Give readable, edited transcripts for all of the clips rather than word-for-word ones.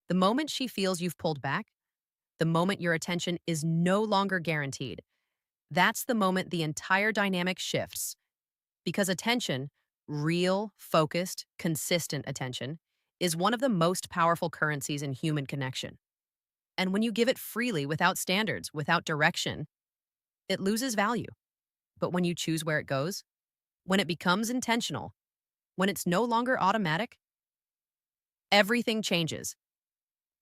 The moment she feels you've pulled back, the moment your attention is no longer guaranteed, that's the moment the entire dynamic shifts. Because attention, real, focused, consistent attention, is one of the most powerful currencies in human connection. And when you give it freely, without standards, without direction, it loses value. But when you choose where it goes, when it becomes intentional, when it's no longer automatic, everything changes.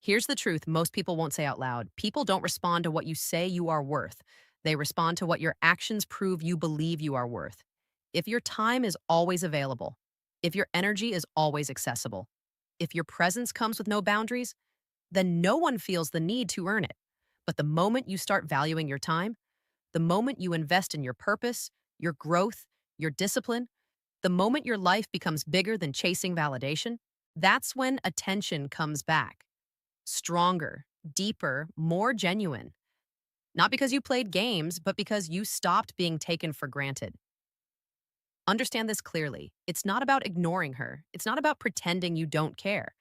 Here's the truth most people won't say out loud. People don't respond to what you say you are worth. They respond to what your actions prove you believe you are worth. If your time is always available, if your energy is always accessible, if your presence comes with no boundaries, then no one feels the need to earn it. But the moment you start valuing your time, the moment you invest in your purpose, your growth, your discipline, the moment your life becomes bigger than chasing validation, that's when attention comes back. Stronger, deeper, more genuine. Not because you played games, but because you stopped being taken for granted. Understand this clearly. It's not about ignoring her. It's not about pretending you don't care.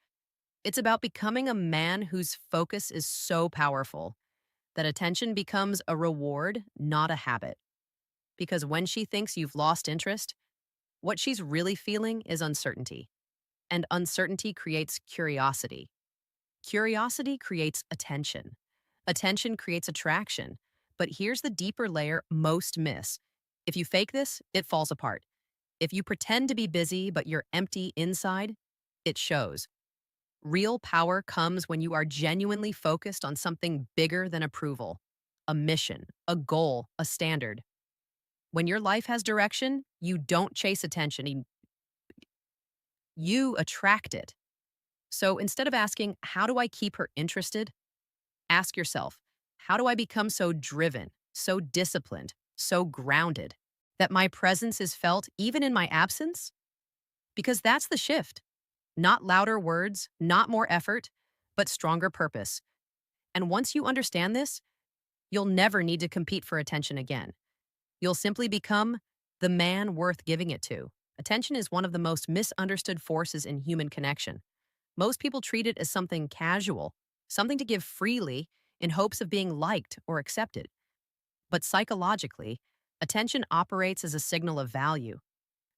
It's about becoming a man whose focus is so powerful that attention becomes a reward, not a habit. Because when she thinks you've lost interest, what she's really feeling is uncertainty. And uncertainty creates curiosity. Curiosity creates attention. Attention creates attraction. But here's the deeper layer most miss. If you fake this, it falls apart. If you pretend to be busy but you're empty inside, it shows. Real power comes when you are genuinely focused on something bigger than approval, a mission, a goal, a standard. When your life has direction, you don't chase attention, you attract it. So instead of asking, how do I keep her interested? Ask yourself, how do I become so driven, so disciplined, so grounded that my presence is felt even in my absence? Because that's the shift. Not louder words, not more effort, but stronger purpose. And once you understand this, you'll never need to compete for attention again. You'll simply become the man worth giving it to. Attention is one of the most misunderstood forces in human connection. Most people treat it as something casual, something to give freely in hopes of being liked or accepted. But psychologically, attention operates as a signal of value.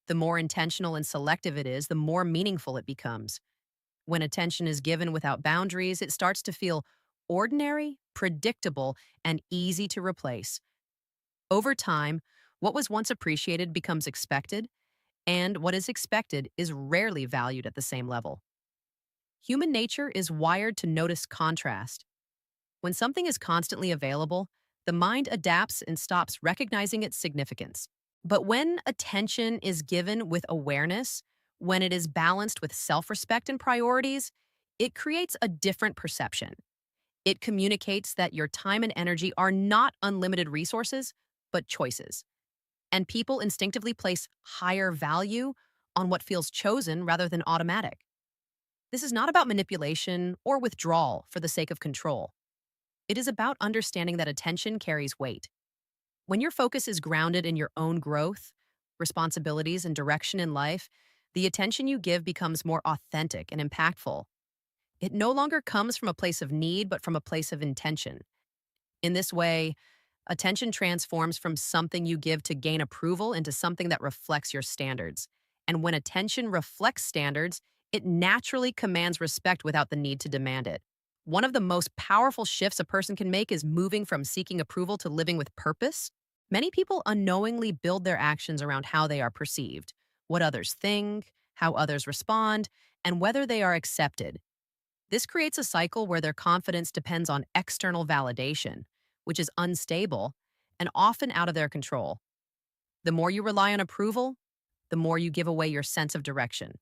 The more intentional and selective it is, the more meaningful it becomes. When attention is given without boundaries, it starts to feel ordinary, predictable, and easy to replace. Over time, what was once appreciated becomes expected, and what is expected is rarely valued at the same level. Human nature is wired to notice contrast. When something is constantly available, the mind adapts and stops recognizing its significance. But when attention is given with awareness, when it is balanced with self respect and priorities, it creates a different perception. It communicates that your time and energy are not unlimited resources, but choices. And people instinctively place higher value on what feels chosen rather than automatic. This is not about manipulation or withdrawal for the sake of control. It is about understanding that attention carries weight. When your focus is grounded in your own growth, responsibilities, and direction in life, the attention you give becomes more authentic and impactful. It no longer comes from a place of need, but from a place of intention. In this way, attention transforms from something you give to gain approval into something that reflects your standards. And when attention reflects standards, it naturally commands respect without the need to demand it. One of the most powerful shifts a person can make is moving from seeking approval to living with purpose. Many people unknowingly build their actions around how they are perceived, what others think, how others respond, and whether they are accepted. This creates a cycle where their confidence depends on external validation, which is unstable and often out of their control. The more you rely on approval, the more you give away your sense of direction.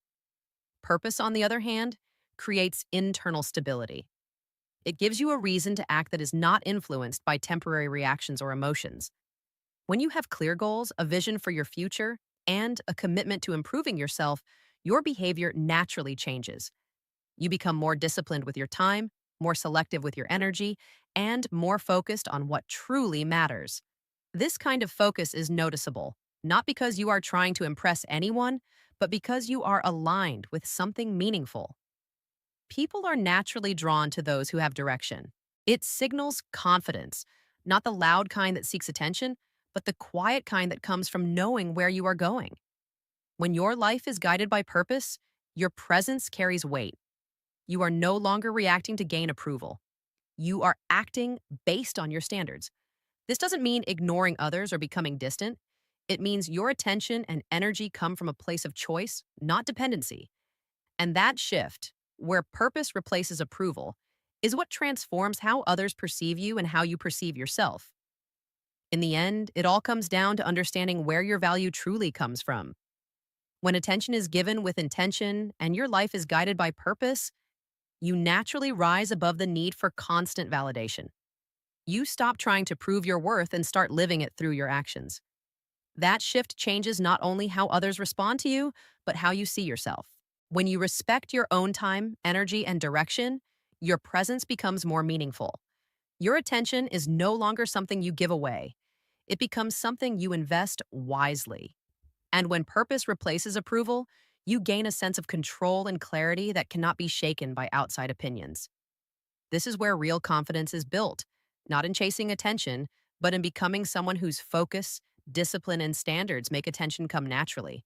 Purpose, on the other hand, creates internal stability. It gives you a reason to act that is not influenced by temporary reactions or emotions. When you have clear goals, a vision for your future, and a commitment to improving yourself, your behavior naturally changes. You become more disciplined with your time, more selective with your energy, and more focused on what truly matters. This kind of focus is noticeable, not because you are trying to impress anyone, but because you are aligned with something meaningful. People are naturally drawn to those who have direction. It signals confidence, not the loud kind that seeks attention, but the quiet kind that comes from knowing where you are going. When your life is guided by purpose, your presence carries weight. You are no longer reacting to gain approval. You are acting based on your standards. This doesn't mean ignoring others or becoming distant. It means your attention and energy come from a place of choice, not dependency. And that shift, where purpose replaces approval, is what transforms how others perceive you and how you perceive yourself. In the end, it all comes down to understanding where your value truly comes from. When attention is given with intention and your life is guided by purpose, you naturally rise above the need for constant validation. You stop trying to prove your worth and start living it through your actions. That shift changes not only how others respond to you, but how you see yourself. When you respect your own time, energy, and direction, your presence becomes more meaningful. Your attention is no longer something you give away. It becomes something you invest wisely. And when purpose replaces approval, you gain a sense of control and clarity that cannot be shaken by outside opinions. This is where real confidence is built, not in chasing attention, but in becoming someone whose focus, discipline, and standards make attention come naturally.